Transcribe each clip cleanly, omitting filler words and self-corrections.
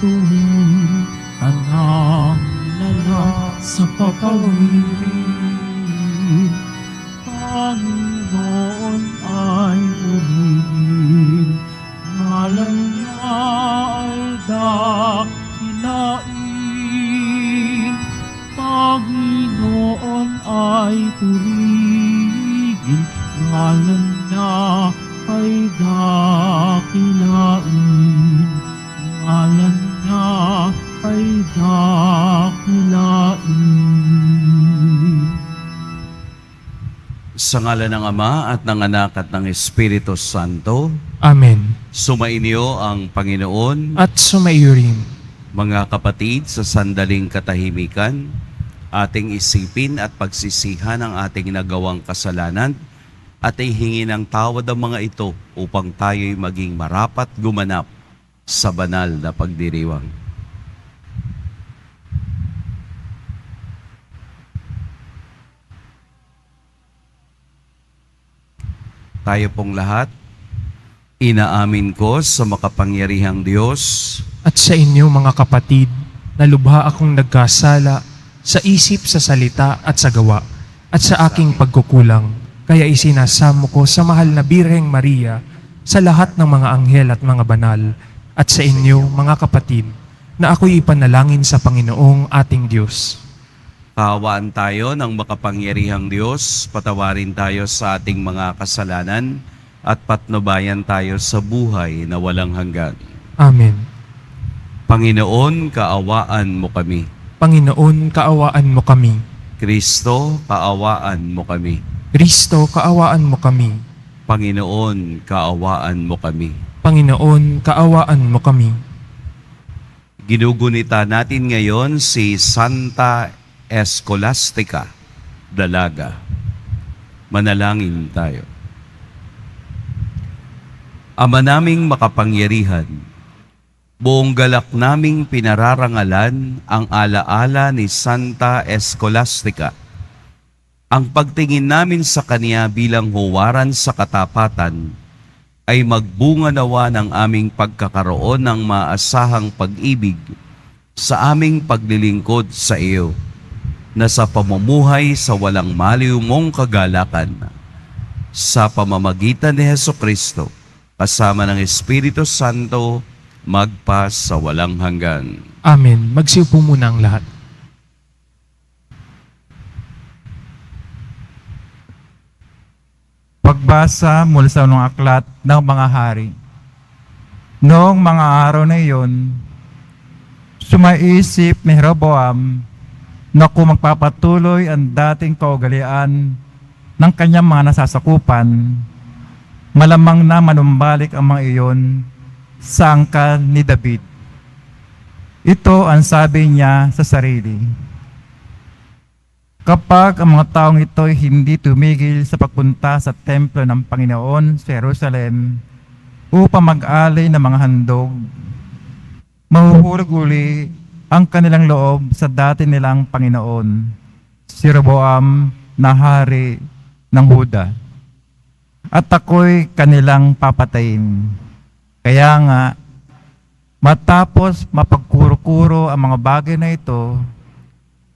tuwing tanang lala sa papawid. Panginoon ay purihin, ngalan niya ay dakilain. Panginoon ay purihin, ngalan niya ay dakilain. Ngalan niya ay dakilain. Sa ngalan ng Ama at ng Anak at ng Espiritu Santo, Amen. sumainyo ang Panginoon. At sumaiyo rin. Mga kapatid, sa sandaling katahimikan, ating isipin at pagsisihan ang ating nagawang kasalanan at ihingi ng tawad ang mga ito upang tayo'y maging marapat gumanap sa banal na pagdiriwang. Tayo pong lahat, inaamin ko sa makapangyarihang Diyos At sa inyo mga kapatid, na lubha akong nagkasala sa isip, sa salita at sa gawa, at sa aking pagkukulang. Kaya isinasamo ko sa mahal na Birheng Maria, sa lahat ng mga anghel at mga banal, at sa inyo mga kapatid, na ako'y ipanalangin sa Panginoong ating Diyos. Kaawaan tayo ng makapangyarihang Diyos, patawarin tayo sa ating mga kasalanan, at patnubayan tayo sa buhay na walang hanggan. Amen. Panginoon, kaawaan mo kami. Panginoon, kaawaan mo kami. Kristo, kaawaan mo kami. Kristo, kaawaan mo kami. Panginoon, kaawaan mo kami. Panginoon, kaawaan mo kami. Ginugunita natin ngayon si Santa Escolastica Dalaga. Manalangin tayo. Ama naming makapangyarihan, buong galak naming pinararangalan ang alaala ni Santa Escolastica. Ang pagtingin namin sa kaniya bilang huwaran sa katapatan ay magbunga nawa ng aming pagkakaroon ng maasahang pag-ibig sa aming paglilingkod sa iyo, na sa pamumuhay sa walang maliw mong kagalakan, sa pamamagitan ni Hesukristo, kasama ng Espiritu Santo, magpa sa walang hanggan. Amen. Magsiupo muna ang lahat. Pagbasa mula sa unang aklat ng mga hari. Noong mga araw na iyon, sumaisip ni Jeroboam na kung magpapatuloy ang dating kaugalian ng kanyang mga nasasakupan, malamang na manumbalik ang mga iyon sa angkan ni David. Ito ang sabi niya sa sarili: kapag ang mga taong ito ay hindi tumigil sa pagpunta sa templo ng Panginoon sa Jerusalem upang mag-alay ng mga handog, mahuhulog uli ang kanilang loob sa dati nilang Panginoon, si Rehoboam na hari ng Huda, at ako'y kanilang papatayin. Kaya nga, matapos mapagkuro-kuro ang mga bagay na ito,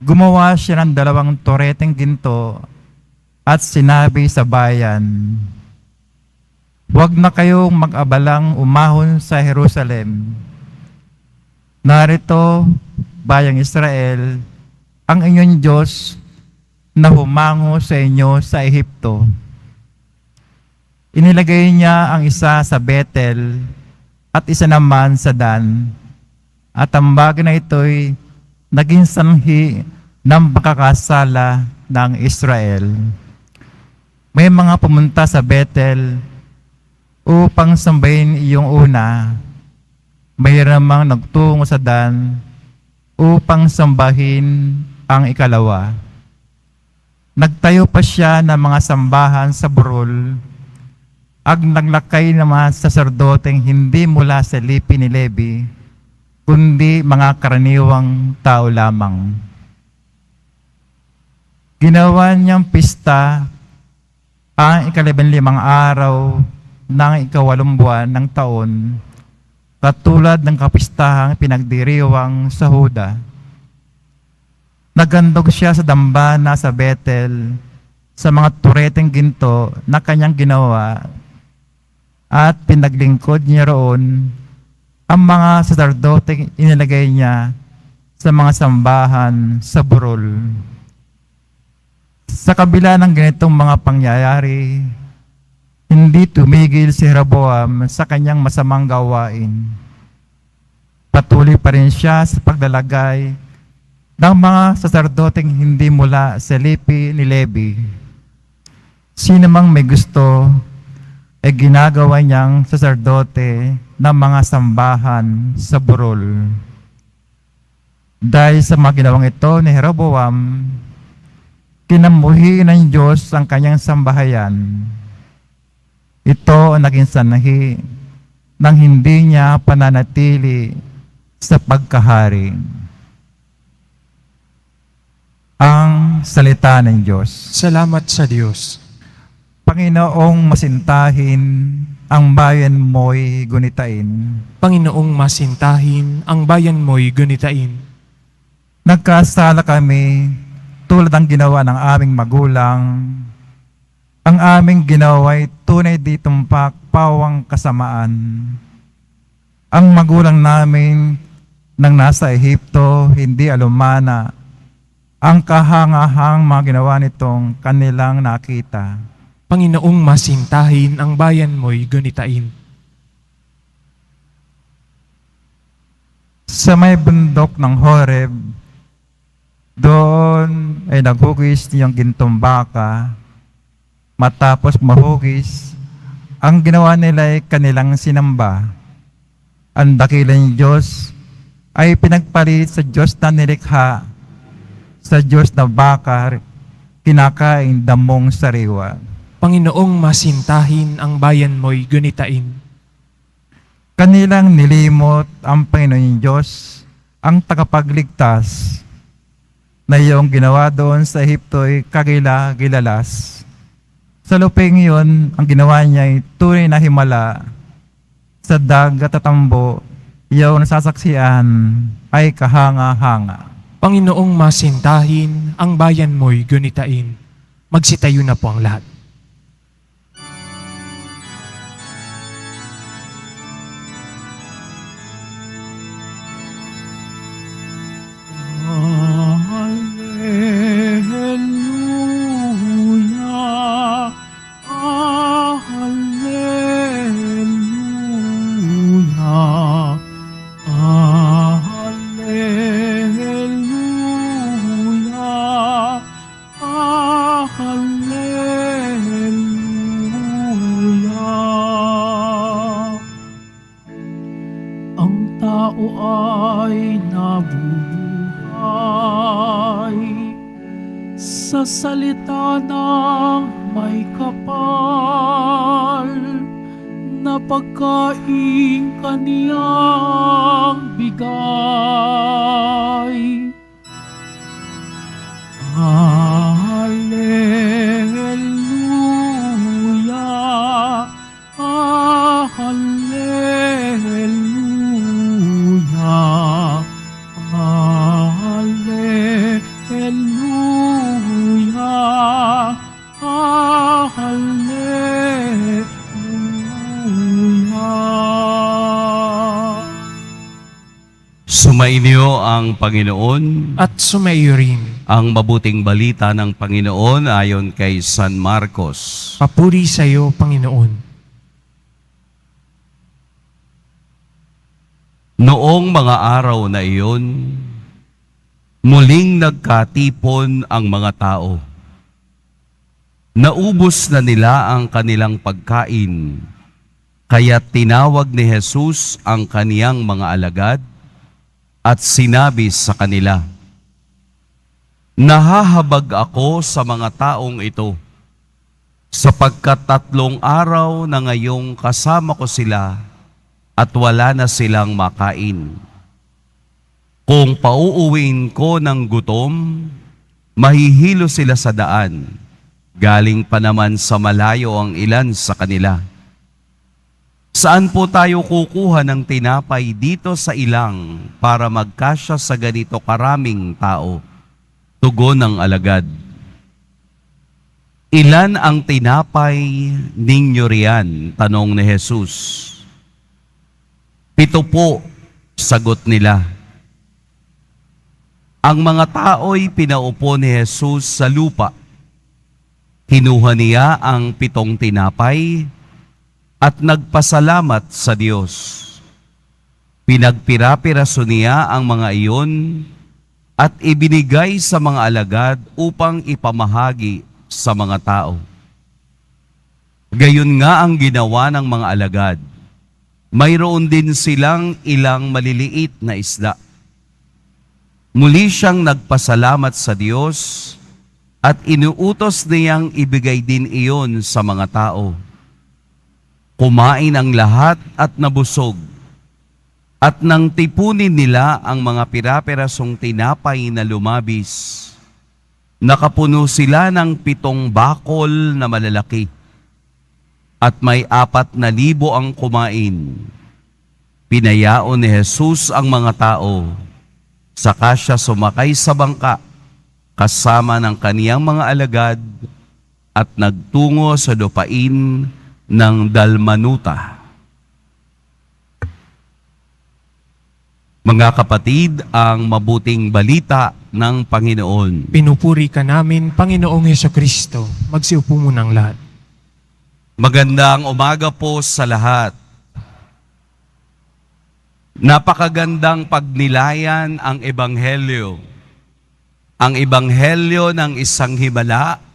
gumawa siya ng 2 toreteng ginto at sinabi sa bayan, "Huwag na kayong mag-abalang umahon sa Jerusalem. Narito, bayang Israel, ang inyong Diyos na humango sa inyo sa Ehipto." Inilagay niya ang isa sa Bethel at isa naman sa Dan, at ang bagay na ito'y naging sanhi ng pagkakasala ng Israel. May mga pumunta sa Bethel upang sambahin iyong una. May namang nagtungo sa Dan upang sambahin ang ikalawa. Nagtayo pa siya ng mga sambahan sa burol at naglakay ng mga saserdoteng hindi mula sa lipi ni Levi, kundi mga karaniwang tao lamang. Ginawa niyang pista ang 15 araw ng 8 buwan ng taon, katulad ng kapistahang pinagdiriwang sa Huda. Nagandog siya sa dambana sa Bethel sa mga tureteng ginto na kanyang ginawa at pinaglingkod niya roon ang mga saserdoteng inilagay niya sa mga sambahan sa burol. Sa kabila ng ganitong mga pangyayari, hindi tumigil si Rehoboam sa kanyang masamang gawain. Patuloy pa rin siya sa paglalagay ng mga saserdoteng hindi mula sa lipi ni Levi. Sino mang may gusto, ay ginagawa niyang saserdote ng mga sambahan sa burol. Dahil sa mga ginawang ito ni Rehoboam, kinamuhi ng Diyos ang kanyang sambahayan. Ito ang naging sanhi ng hindi niya pananatili sa pagkahari. Ang salita ng Diyos. Salamat sa Diyos. Panginoong masintahin, ang bayan mo'y gunitain. Panginoong masintahin, ang bayan mo'y gunitain. Nagkasala kami tulad ng ginawa ng aming magulang. Ang aming ginawa'y tunay di tumpak pawang kasamaan. Ang magulang namin nang nasa Ehipto, hindi alumana ang kahangahang mga ginawa nitong kanilang nakita. Panginoong masintahin, ang bayan mo'y gunitain. Sa may bundok ng Horeb, doon ay naghugis niyang gintong baka. Matapos mahugis, ang ginawa nila ay kanilang sinamba. Ang dakilang Diyos ay pinagpalit sa Diyos na nilikha, sa Diyos na baka, kinakain damong sariwa. Panginoong masintahin, ang bayan mo'y gunitain. Kanilang nilimot ang Panginoon Diyos, ang tagapagligtas, na iyong ginawa doon sa Ehipto ay kagila-gilalas. Sa luping iyon, ang ginawa niya ay tunay na himala. Sa dagat at tambo, iyong nasasaksihan ay kahanga-hanga. Panginoong masintahin, ang bayan mo'y gunitain. Magsitayo na po ang lahat. Hallelujah, hallelujah, hallelujah, hallelujah. Ang tao ay nabubuhay sa salita ng may kapal na pagkain kaniyang bigay. Hallelujah, hallelujah, hallelujah, hallelujah. Sumainyo ang Panginoon. At sumaiyo rin. Ang mabuting balita ng Panginoon ayon kay San Marcos. Papuri sa iyo, Panginoon. Noong mga araw na iyon, muling nagkatipon ang mga tao. Naubos na nila ang kanilang pagkain, kaya tinawag ni Jesus ang kaniyang mga alagad at sinabi sa kanila, "Nahahabag ako sa mga taong ito, sapagkat 3 araw na ngayong kasama ko sila at wala na silang makain. Kung pauuwiin ko ng gutom, mahihilo sila sa daan. Galing pa naman sa malayo ang ilan sa kanila. Saan po tayo kukuha ng tinapay dito sa ilang para magkasya sa ganito karaming tao? Tugon ng alagad. Ilan ang tinapay ninyo riyan? Tanong ni Jesus. 7 po, sagot nila. Ang mga tao'y pinaupo ni Jesus sa lupa. Kinuha niya ang 7 tinapay at nagpasalamat sa Diyos. Pinagpira-piraso niya ang mga iyon at ibinigay sa mga alagad upang ipamahagi sa mga tao. Gayon nga ang ginawa ng mga alagad. Mayroon din silang ilang maliliit na isda. Muli siyang nagpasalamat sa Diyos at inuutos niyang ibigay din iyon sa mga tao. Kumain ang lahat at nabusog. At nang tipunin nila ang mga pira-pirasong tinapay na lumabis, nakapuno sila ng 7 bakol na malalaki. At may 4,000 ang kumain. Pinayaon ni Jesus ang mga tao. Saka siya sumakay sa bangka kasama ng kaniyang mga alagad at nagtungo sa lupain ng Dalmanuta. Mga kapatid, ang mabuting balita ng Panginoon. Pinupuri ka namin, Panginoong Hesukristo. Magsiupo munang lahat. Magandang umaga po sa lahat. Napakagandang pagnilayan ang Ebanghelyo. Ang Ebanghelyo ng isang himala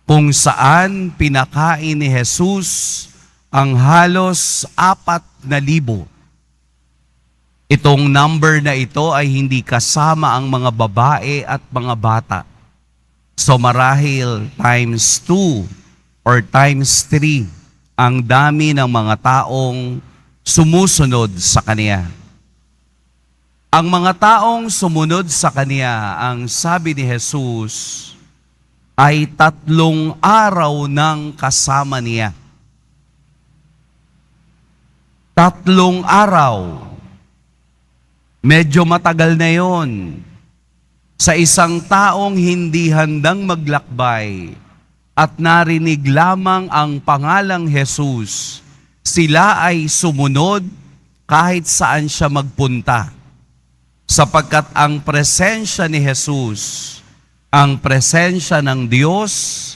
kung saan pinakain ni Jesus ang halos 4,000. Itong number na ito ay hindi kasama ang mga babae at mga bata. So marahil times 2 or times 3 ang dami ng mga taong sumusunod sa Kanya. Ang mga taong sumunod sa Kanya, ang sabi ni Jesus, ay 3 araw nang kasama Niya. 3 araw. Medyo matagal na yon sa isang taong hindi handang maglakbay at narinig lamang ang pangalang Jesus. Sila ay sumunod kahit saan siya magpunta. Sapagkat ang presensya ni Jesus, ang presensya ng Diyos,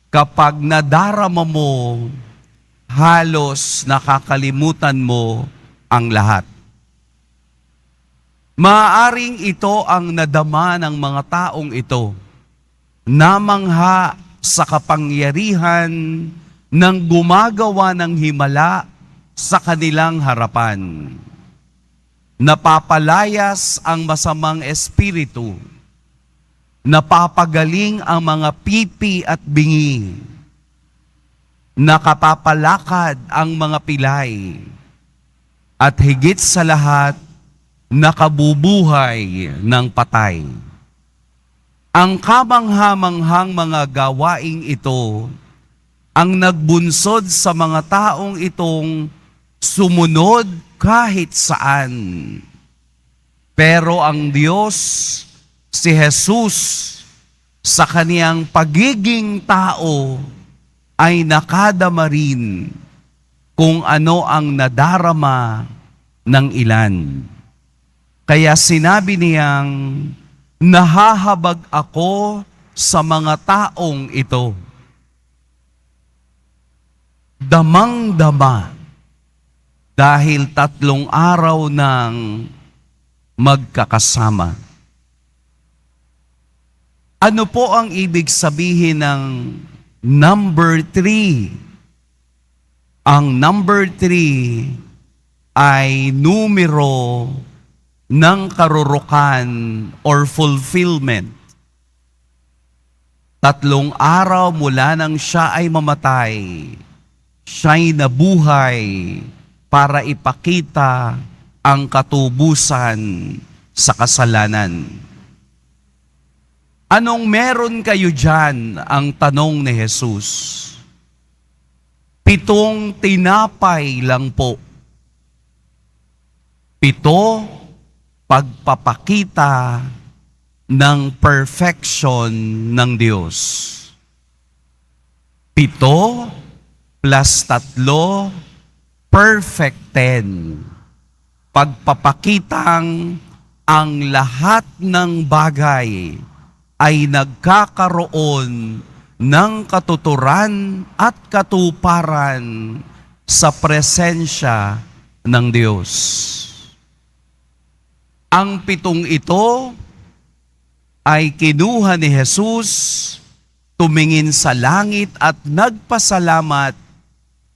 kapag nadarama mo, halos nakakalimutan mo ang lahat. Maaaring ito ang nadama ng mga taong ito, namangha sa kapangyarihan ng gumagawa ng himala sa kanilang harapan. Napapalayas ang masamang espiritu, napapagaling ang mga pipi at bingi, nakapapalakad ang mga pilay, at higit sa lahat, nakabubuhay ng patay. Ang kamangha-manghang mga gawaing ito ang nagbunsod sa mga taong itong sumunod kahit saan. Pero ang Diyos, si Jesus, sa kaniyang pagiging tao, ay nakadama rin kung ano ang nadarama ng ilan. Kaya sinabi niyang, nahahabag ako sa mga taong ito. Damang-dama dahil 3 araw nang magkakasama. Ano po ang ibig sabihin ng number 3? Ang number 3 ay numero ng karurukan or fulfillment. 3 araw mula nang siya ay mamatay, siya'y nabuhay para ipakita ang katubusan sa kasalanan. Anong meron kayo dyan? Ang tanong ni Jesus. 7 tinapay lang po. 7, pagpapakita ng perfection ng Diyos. 7 plus 3, perfect 10. Pagpapakitang ang lahat ng bagay ay nagkakaroon ng katuturan at katuparan sa presensya ng Diyos. Ang 7 ito ay kinuha ni Jesus, tumingin sa langit at nagpasalamat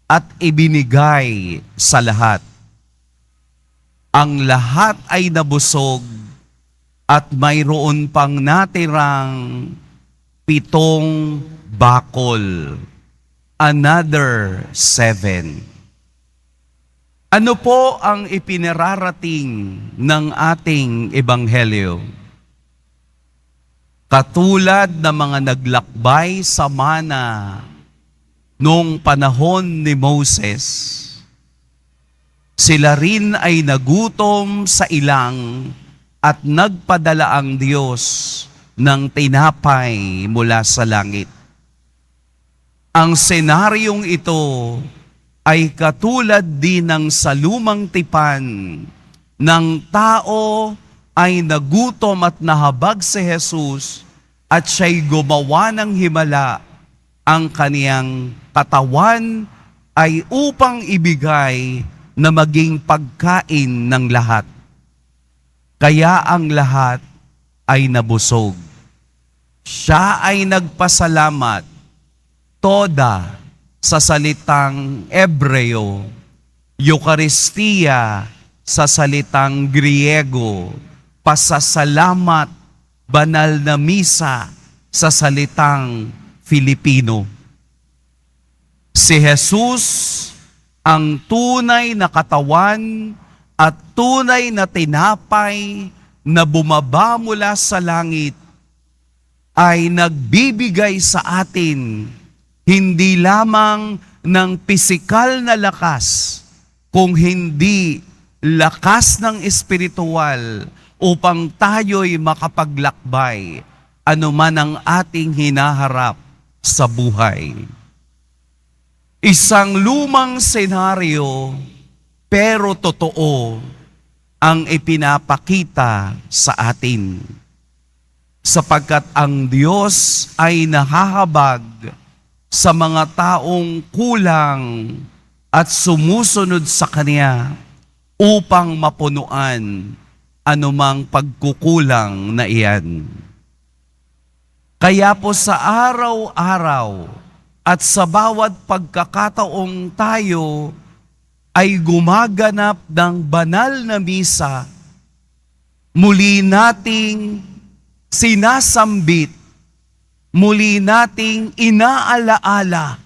at ibinigay sa lahat. Ang lahat ay nabusog at mayroon pang natirang 7 bakol. Another 7. Ano po ang ipinararating ng ating ebanghelyo? Katulad ng mga naglakbay sa mana noong panahon ni Moses, sila rin ay nagutom sa ilang at nagpadala ang Diyos ng tinapay mula sa langit. Ang senaryong ito ay katulad din ng sa lumang tipan ng tao ay nagutom at nahabag si Jesus at siya'y gumawa ng himala. Ang kaniyang katawan ay upang ibigay na maging pagkain ng lahat. Kaya ang lahat ay nabusog. Siya ay nagpasalamat, toda sa salitang Ebreo, Eucharistia sa salitang Griego, pasasalamat, banal na misa sa salitang Filipino. Si Jesus ang tunay na katawan at tunay na tinapay na bumaba mula sa langit ay nagbibigay sa atin hindi lamang ng pisikal na lakas, kung hindi lakas ng espiritual upang tayo'y makapaglakbay anuman ang ating hinaharap sa buhay. Isang lumang senaryo, pero totoo ang ipinapakita sa atin. Sapagkat ang Diyos ay nahahabag sa mga taong kulang at sumusunod sa Kanya upang mapunuan anumang pagkukulang na iyan. Kaya po sa araw-araw at sa bawat pagkakataong tayo ay gumaganap ng banal na misa, muli nating sinasambit, muli nating inaalaala,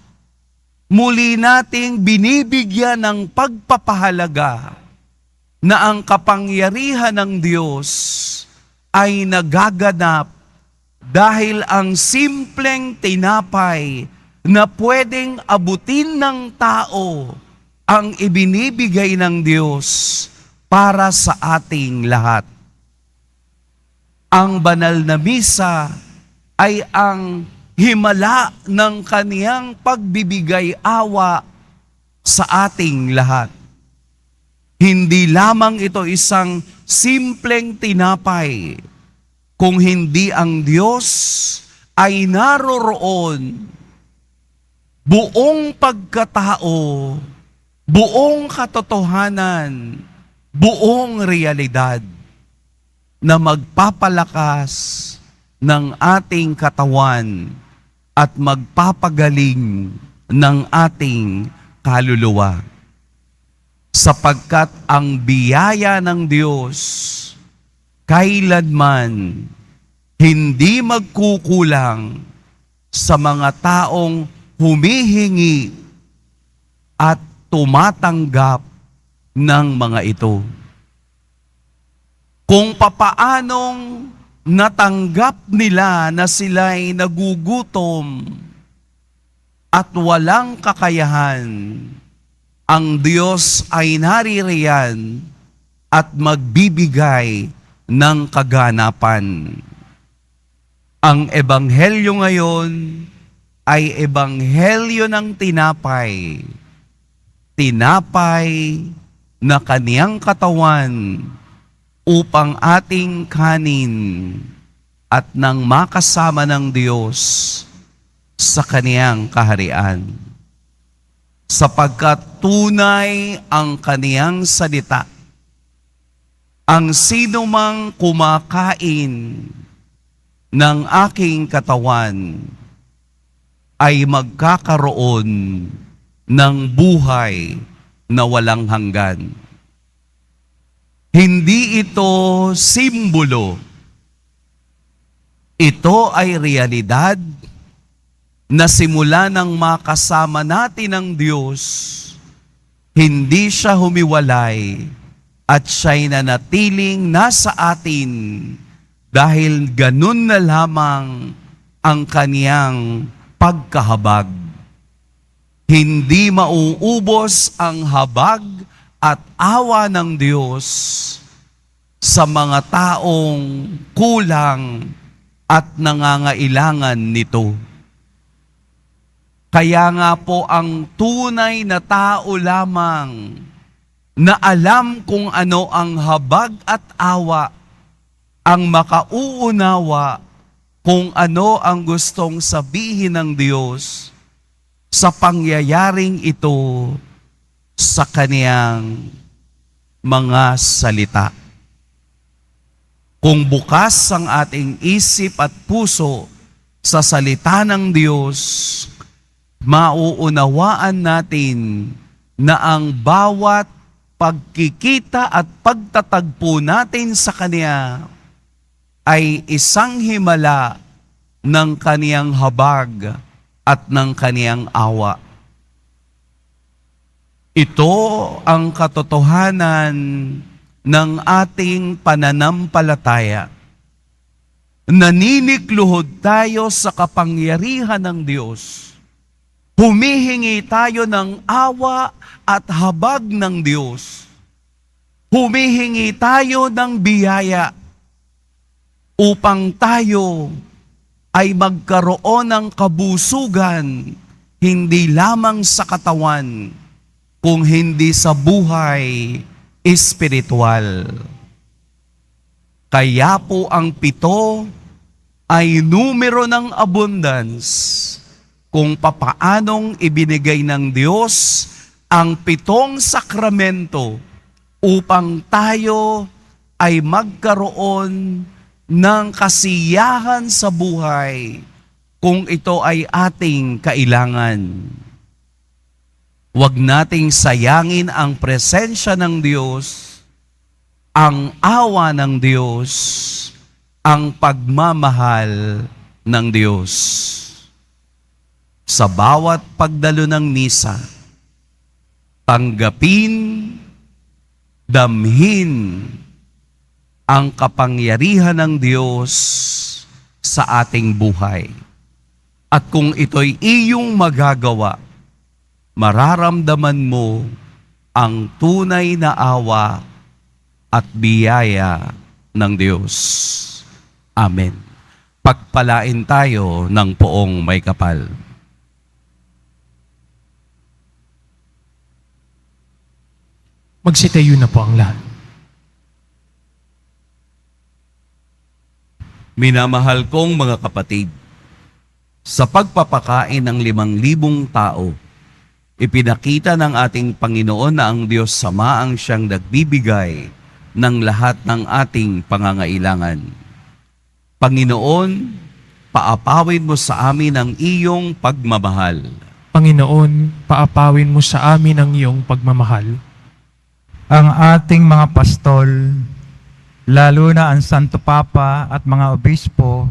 muli nating binibigyan ng pagpapahalaga na ang kapangyarihan ng Diyos ay nagaganap dahil ang simpleng tinapay na pwedeng abutin ng tao ang ibinibigay ng Diyos para sa ating lahat. Ang banal na misa ay ang himala ng Kaniyang pagbibigay awa sa ating lahat. Hindi lamang ito isang simpleng tinapay, kung hindi ang Diyos ay naroroon, buong pagkatao, buong katotohanan, buong realidad na magpapalakas ng ating katawan at magpapagaling ng ating kaluluwa. Sapagkat ang biyaya ng Diyos kailanman hindi magkukulang sa mga taong humihingi at tumatanggap ng mga ito. Kung papaanong natanggap nila na sila'y nagugutom, at walang kakayahan, ang Diyos ay naririyan at magbibigay ng kaganapan. Ang ebanghelyo ngayon ay ebanghelyo ng tinapay. Tinapay na kaniyang katawan upang ating kanin at nang makasama ng Diyos sa kaniyang kaharian. Sapagkat tunay ang kaniyang salita. Ang sino mang kumakain ng aking katawan ay magkakaroon ng buhay na walang hanggan. Hindi ito simbolo. Ito ay realidad na simula nang makasama natin ang Diyos, hindi siya humiwalay at siya'y nanatiling nasa atin dahil ganun na lamang ang kaniyang pagkahabag. Hindi mauubos ang habag at awa ng Diyos sa mga taong kulang at nangangailangan nito. Kaya nga po ang tunay na tao lamang na alam kung ano ang habag at awa, ang makauunawa kung ano ang gustong sabihin ng Diyos sa pangyayaring ito sa kaniyang mga salita. Kung bukas ang ating isip at puso sa salita ng Diyos, mauunawaan natin na ang bawat pagkikita at pagtatagpo natin sa Kanya ay isang himala ng Kaniyang habag at ng Kaniyang awa. Ito ang katotohanan ng ating pananampalataya. Naninikluhod tayo sa kapangyarihan ng Diyos. Humihingi tayo ng awa at habag ng Diyos. Humihingi tayo ng biyaya upang tayo ay magkaroon ng kabusugan, hindi lamang sa katawan, kung hindi sa buhay espiritual. Kaya po ang 7 ay numero ng abundance kung papaanong ibinigay ng Diyos ang 7 sakramento upang tayo ay magkaroon ng kasiyahan sa buhay kung ito ay ating kailangan. Huwag nating sayangin ang presensya ng Diyos, ang awa ng Diyos, ang pagmamahal ng Diyos. Sa bawat pagdalo ng misa, tanggapin, damhin ang kapangyarihan ng Diyos sa ating buhay. At kung ito'y iyong magagawa, mararamdaman mo ang tunay na awa at biyaya ng Diyos. Amen. Pagpalain tayo ng poong may kapal. Magsitayo na po ang lahat. Minamahal kong mga kapatid, sa pagpapakain ng 5,000 tao, ipinakita ng ating Panginoon na ang Diyos Sama ang siyang nagbibigay ng lahat ng ating pangangailangan. Panginoon, paapawin mo sa amin ang iyong pagmamahal. Panginoon, paapawin mo sa amin ang iyong pagmamahal. Ang ating mga pastol, lalo na ang Santo Papa at mga obispo,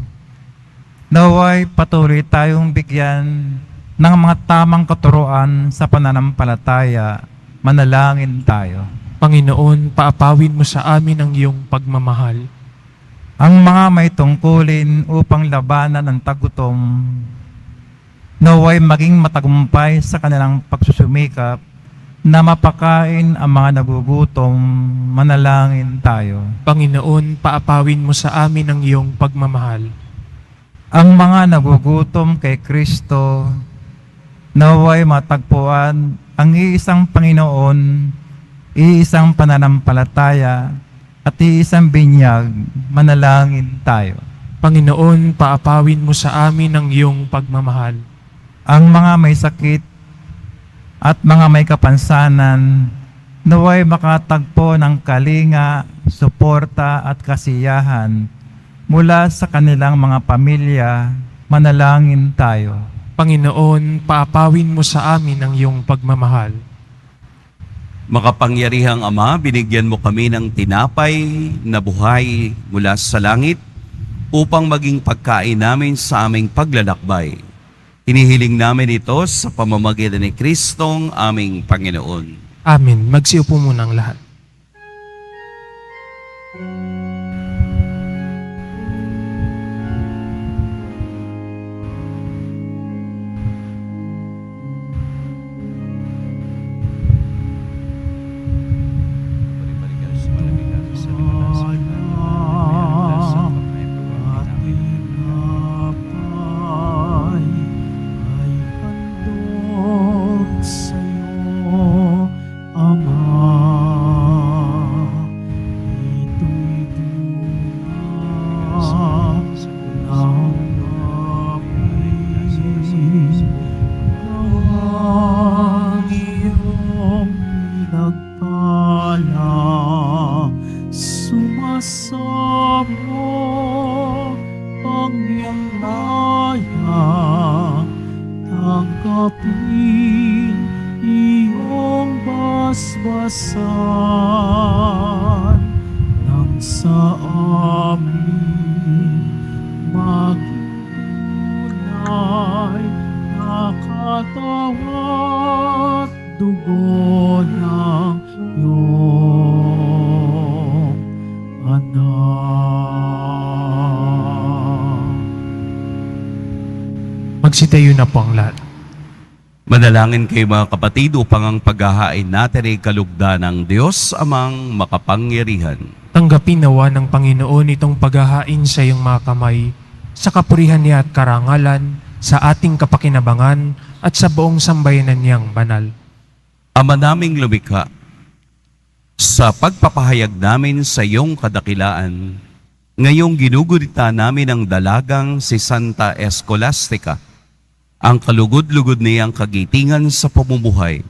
naway patuloy tayong bigyan ng mga tamang katuruan sa pananampalataya. Manalangin tayo. Panginoon, paapawin mo sa amin ang iyong pagmamahal. Ang mga may tungkulin upang labanan ang tagutom, naway maging matagumpay sa kanilang pagsusumikap na mapakain ang mga nagugutom. Manalangin tayo. Panginoon, paapawin mo sa amin ang iyong pagmamahal. Ang mga nagugutom kay Kristo, naway matagpuan ang iisang Panginoon, iisang pananampalataya, at iisang binyag. Manalangin tayo. Panginoon, paapawin mo sa amin ang iyong pagmamahal. Ang mga may sakit at mga may kapansanan, naway makatagpo ng kalinga, suporta at kasiyahan mula sa kanilang mga pamilya. Manalangin tayo. Panginoon, paapawin mo sa amin ang iyong pagmamahal. Makapangyarihang Ama, binigyan mo kami ng tinapay na buhay mula sa langit upang maging pagkain namin sa aming paglalakbay. Hinihiling namin ito sa pamamagitan ni Kristong aming Panginoon. Amen. Magsiupo muna ang lahat. Sumasamo ang iyong maya, tanggapin iyong basbasan nang sa amin maging tunay na katawan at dugo ng iyong anak. Magsitayo na po ang lahat. Manalangin kayo mga kapatid upang ang paghahain natin ay kalugdan ng Diyos amang makapangyarihan. Tanggapin nawa ng Panginoon itong paghahain sa iyong mga kamay, sa kapurihan niya at karangalan, sa ating kapakinabangan at sa buong sambayanan niyang banal. Ama naming lumikha, sa pagpapahayag namin sa iyong kadakilaan, ngayong ginugurita namin ang dalagang si Santa Escolastica, ang kalugod-lugod niyang kagitingan sa pamumuhay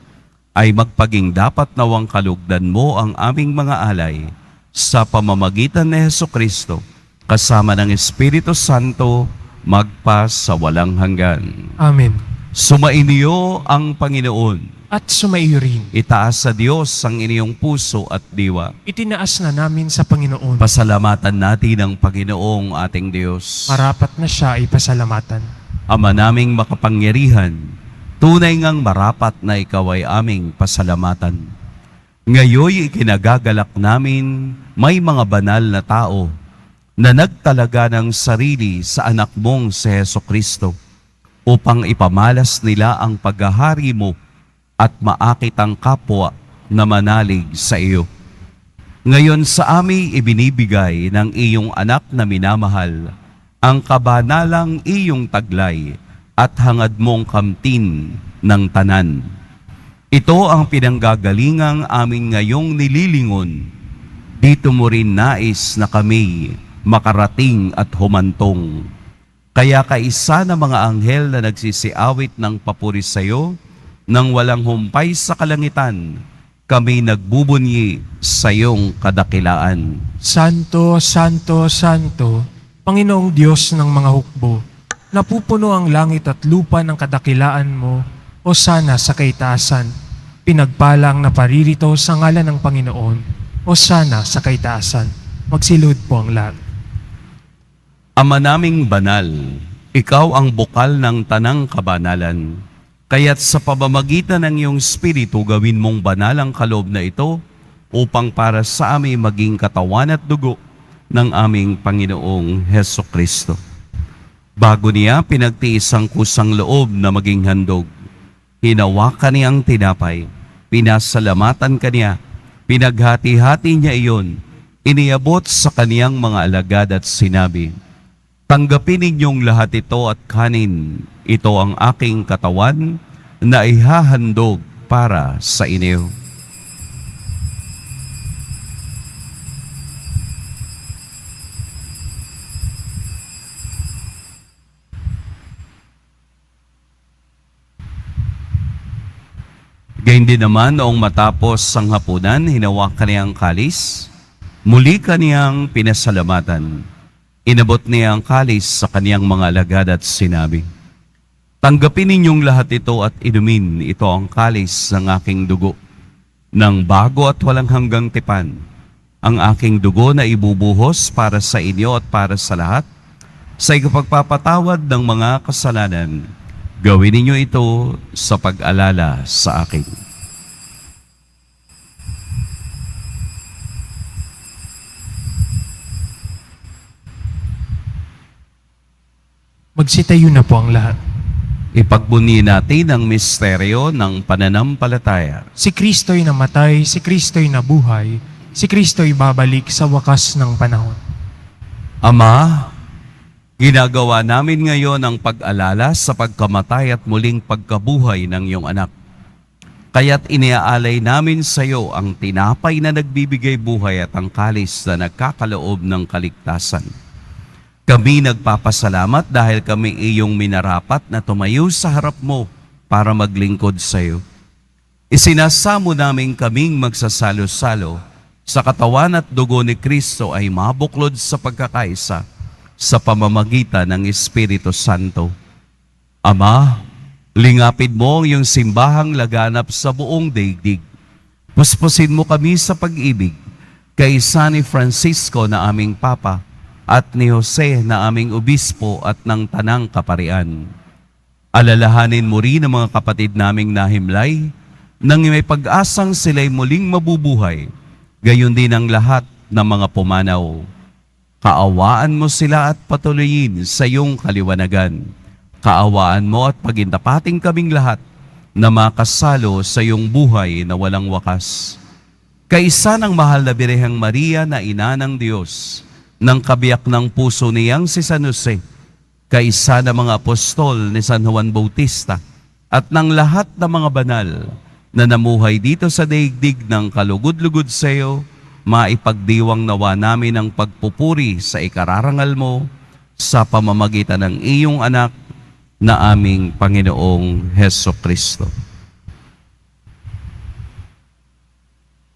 ay magpaging dapat nawang kalugdan mo ang aming mga alay sa pamamagitan ni Hesukristo kasama ng Espiritu Santo magpa sa walang hanggan. Amen. Sumainyo ang Panginoon. At sumaiyo rin. Itaas sa Diyos ang inyong puso at diwa. Itinaas na namin sa Panginoon. Pasalamatan natin ang Panginoong ating Diyos. Marapat na siya ay pasalamatan. Ama naming makapangyarihan, tunay ngang marapat na ikaw ay aming pasalamatan. Ngayoy ikinagagalak namin may mga banal na tao na nagtalaga ng sarili sa anak mong si Hesukristo upang ipamalas nila ang paghahari mo at maakit ang kapwa na manalig sa iyo. Ngayon sa amin ibinibigay ng iyong anak na minamahal ang kabanalang iyong taglay at hangad mong kamtin ng tanan. Ito ang pinanggagalingang amin ngayong nililingon. Dito mo rin nais na kami makarating at humantong. Kaya kaisa na mga anghel na nagsisiawit ng papuri sa iyo, nang walang humpay sa kalangitan, kami nagbubunyi sa iyong kadakilaan. Santo, Santo, Santo, Panginoong Diyos ng mga hukbo, napupuno ang langit at lupa ng kadakilaan mo, o sana sa kaitaasan. Pinagpalang na paririto sa ngalan ng Panginoon, o sana sa kaitaasan. Magsilod po ang lahat. Ama naming banal, ikaw ang bukal ng tanang kabanalan. Kaya't sa pamamagitan ng iyong Espiritu gawin mong banal ang kaloob na ito upang para sa amin maging katawan at dugo ng aming Panginoong Hesukristo. Bago niya pinagtiis ang kusang loob na maging handog, hinawakan niya ang tinapay, pinasalamatan kaniya, pinaghati-hati niya iyon, iniabot sa kaniyang mga alagad at sinabi, "Tanggapin ninyong lahat ito at kanin, ito ang aking katawan na ihahandog para sa inyo." Gayun din naman noong matapos ang hapunan, hinawakan niya ang kalis, muli kaniyang pinasalamatan. Inabot niya ang kalis sa kaniyang mga alagad at sinabi, "Tanggapin ninyong lahat ito at inumin, ito ang kalis ng aking dugo, ng bago at walang hanggang tipan, ang aking dugo na ibubuhos para sa inyo at para sa lahat, sa ikapagpapatawad ng mga kasalanan. Gawin ninyo ito sa pag-alala sa akin." Magsitayo na po ang lahat. Ipagbunyi natin ang misteryo ng pananampalataya. Si Kristo'y namatay, si Kristo'y nabuhay, si Kristo'y babalik sa wakas ng panahon. Ama, ginagawa namin ngayon ang pag-alala sa pagkamatay at muling pagkabuhay ng iyong anak. Kaya't iniaalay namin sa iyo ang tinapay na nagbibigay buhay at ang kalis na nagkakaloob ng kaligtasan. Kami nagpapasalamat dahil kami iyong minarapat na tumayo sa harap mo para maglingkod sa iyo. Isinasamo namin kaming magsasalo-salo sa katawan at dugo ni Kristo ay mabuklod sa pagkakaisa sa pamamagitan ng Espiritu Santo. Ama, lingapin mo ang iyong simbahang laganap sa buong daigdig. Puspusin mo kami sa pag-ibig kay San Francisco na aming Papa at ni Jose na aming Obispo at ng Tanang Kaparian. Alalahanin mo rin ang mga kapatid naming nahimlay nang may pag-asang sila'y muling mabubuhay, gayon din ang lahat ng mga pumanaw. Kaawaan mo sila at patuloyin sa iyong kaliwanagan. Kaawaan mo at pagintapating kaming lahat na makasalo sa iyong buhay na walang wakas. Kaisa ng mahal na Birheng Maria na ina ng Diyos, ng kabiyak ng puso niyang si San Jose, kaisa ng mga apostol ni San Juan Bautista, at ng lahat ng mga banal na namuhay dito sa daigdig ng kalugod-lugod sa iyo, maipagdiwang nawa namin ang pagpupuri sa ikararangal mo sa pamamagitan ng iyong anak na aming Panginoong Hesukristo.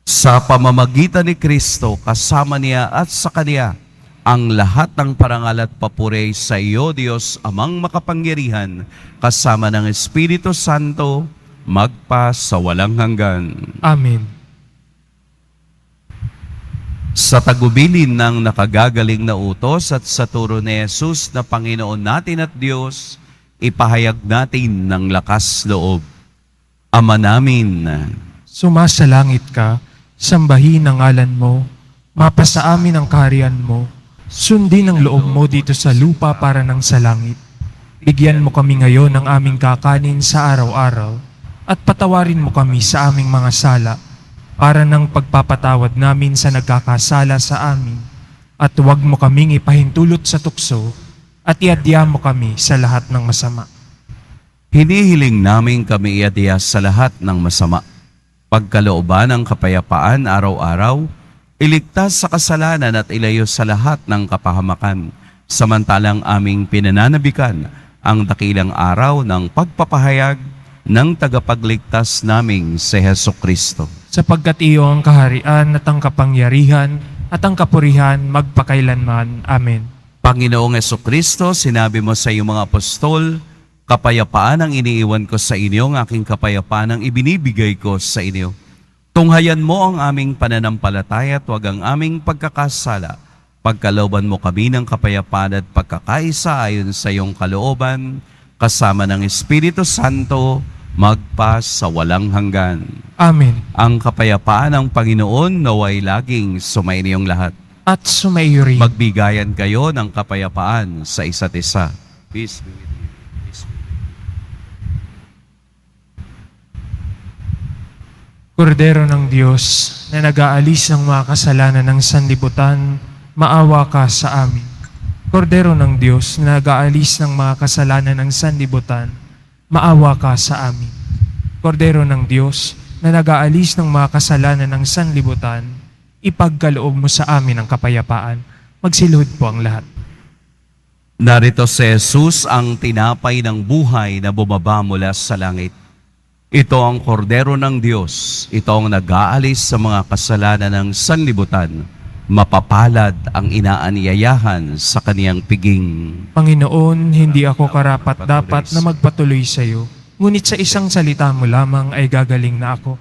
Sa pamamagitan ni Kristo, kasama niya at sa Kanya, ang lahat ng parangal at papuri sa iyo, Diyos, Amang makapangyarihan, kasama ng Espiritu Santo, magpa sa walang hanggan. Amen. Sa tagubilin ng nakagagaling na utos at sa turo ni Jesus na Panginoon natin at Diyos, ipahayag natin ng lakas loob. Ama namin, Sumasalangit ka, sambahin ang ngalan mo, mapasa amin ang kaharian mo, sundin ang loob mo dito sa lupa para ng sa langit. Bigyan mo kami ngayon ng aming kakanin sa araw-araw at patawarin mo kami sa aming mga sala para ng pagpapatawad namin sa nagkakasala sa amin. At huwag mo kaming ipahintulot sa tukso at iadya mo kami sa lahat ng masama. hinihiling namin kami iadya sa lahat ng masama. Pagkalooban ng kapayapaan araw-araw, iligtas sa kasalanan at ilayo sa lahat ng kapahamakan, samantalang aming pinananabikan ang dakilang araw ng pagpapahayag ng tagapagligtas naming si Hesukristo. Sapagkat iyo ang kaharian at ang kapangyarihan at ang kapurihan magpakailanman. Amen. Panginoong Hesukristo, sinabi mo sa iyong mga apostol, kapayapaan ang iniiwan ko sa inyo, ang aking kapayapaan ang ibinibigay ko sa inyo. Tunghayan mo ang aming pananampalataya at huwag ang aming pagkakasala. Pagkalooban mo kami ng kapayapaan at pagkakaisa ayon sa iyong kalooban, kasama ng Espiritu Santo, magpa sa walang hanggan. Amen. Ang kapayapaan ng Panginoon naway laging sumainiyong lahat. At sumaiyo rin. Magbigayan kayo ng kapayapaan sa isa't isa. Peace be with you. Peace be with you. Kordero ng Diyos na nag-aalis ng mga kasalanan ng sanlibutan, maawa ka sa amin. Kordero ng Diyos na nag-aalis ng mga kasalanan ng sanlibutan, maawa ka sa amin. Kordero ng Diyos na nag-aalis ng mga kasalanan ng sanlibutan, ipagkaloob mo sa amin ang kapayapaan. Magsiluhod po ang lahat. Narito si Jesus ang tinapay ng buhay na bumaba mula sa langit. Ito ang kordero ng Diyos. Ito ang nag-aalis sa mga kasalanan ng sanlibutan. Mapapalad ang inaanyayahan sa kaniyang piging. Panginoon, hindi ako karapat-dapat na magpatuloy sa iyo, ngunit sa isang salita mo lamang ay gagaling na ako.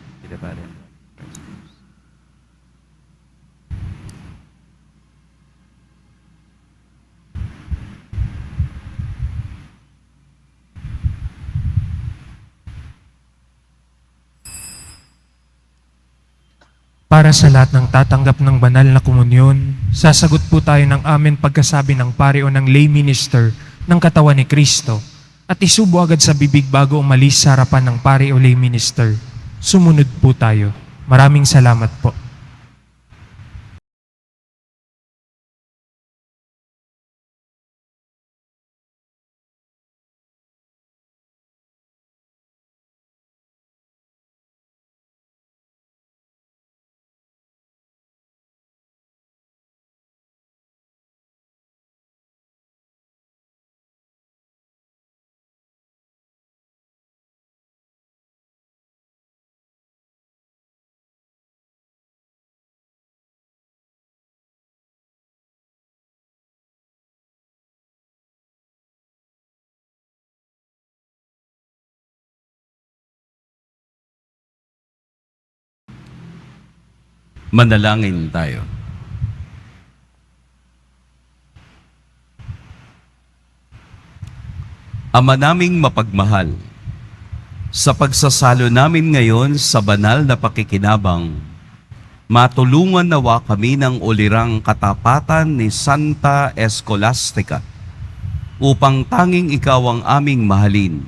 Para sa lahat ng tatanggap ng banal na komunyon, sasagot po tayo ng amen pagkasabi ng pari o ng lay minister ng katawan ni Kristo at isubo agad sa bibig bago umalis sa harapan ng pari o lay minister. Sumunod po tayo. Maraming salamat po. Manalangin tayo. Ama naming mapagmahal, sa pagsasalo namin ngayon sa banal na pakikinabang, matulungan nawa kami ng ulirang katapatan ni Santa Escolastica upang tanging ikaw ang aming mahalin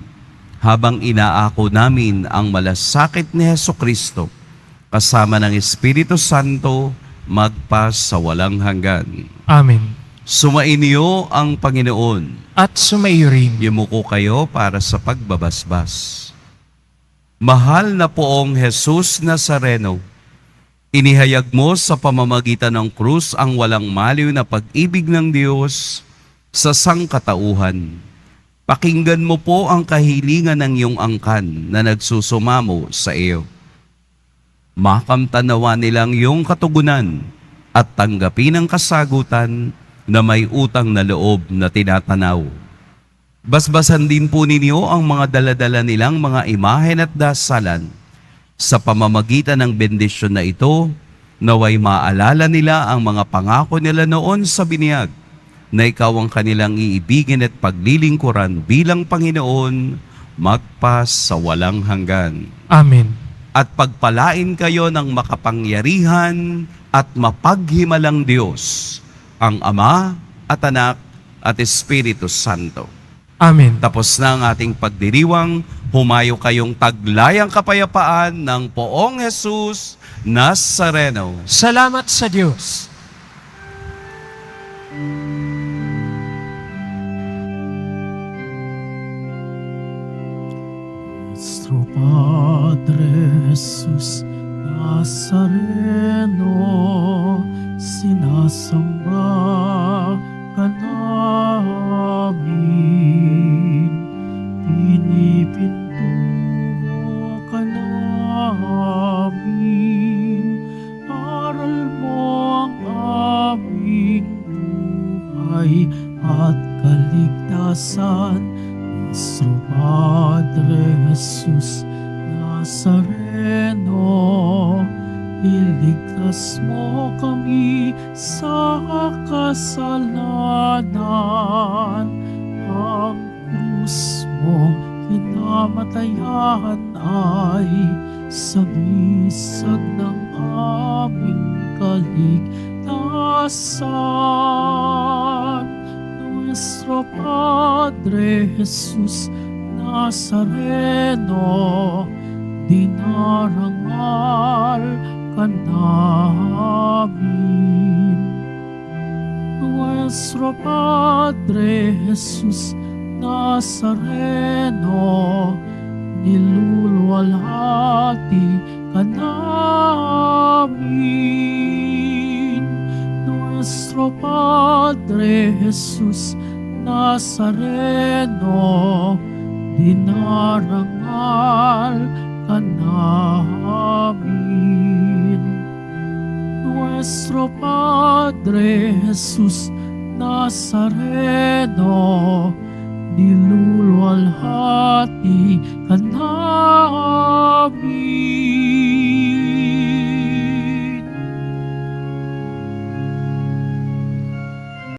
habang inaako namin ang malasakit ni Hesukristo kasama ng Espiritu Santo magpa sa walang hanggan. Amen. Sumainyo ang Panginoon. At sumaiyo rin. Yumuko kayo para sa pagbabasbas. Mahal na poong Jesus Nazareno, inihayag mo sa pamamagitan ng krus ang walang maliw na pag-ibig ng Diyos sa sangkatauhan. Pakinggan mo po ang kahilingan ng iyong angkan na nagsusumamo sa iyo. Makamtanawa nilang iyong katugunan at tanggapin ang kasagutan na may utang na loob na tinatanaw. Basbasan din po ninyo ang mga daladala nilang mga imahen at dasalan. Sa pamamagitan ng bendisyon na ito, naway maalala nila ang mga pangako nila noon sa biniyag na ikaw ang kanilang iibigin at paglilingkuran bilang Panginoon magpas sa walang hanggan. Amen. At pagpalain kayo ng makapangyarihan at mapaghimalang Diyos, ang Ama at Anak at Espiritu Santo. Amen. Tapos na ang ating pagdiriwang, humayo kayong taglayang kapayapaan ng poong Jesus Nazareno. Salamat sa Diyos. Nuestro Padre Jesus Nazareno, sinasamba ka namin, pinipintuho ka namin, aral mo ang aming buhay at kaligtasan. Nuestro Padre Jesus Nazareno, iligtas mo kami sa kasalanan. Ang krus mo kinamatayan ay sabisag ng aming kaligtasan. Nuestro Padre Jesus Nazareno, dinarangal ka namin. Nuestro Padre Jesus Nazareno, niluluwalhati ka namin. Nuestro Padre Jesus Nazareno, dinarangal ka namin. Nuestro Padre Jesus Nazareno, niluluwalhati ka namin.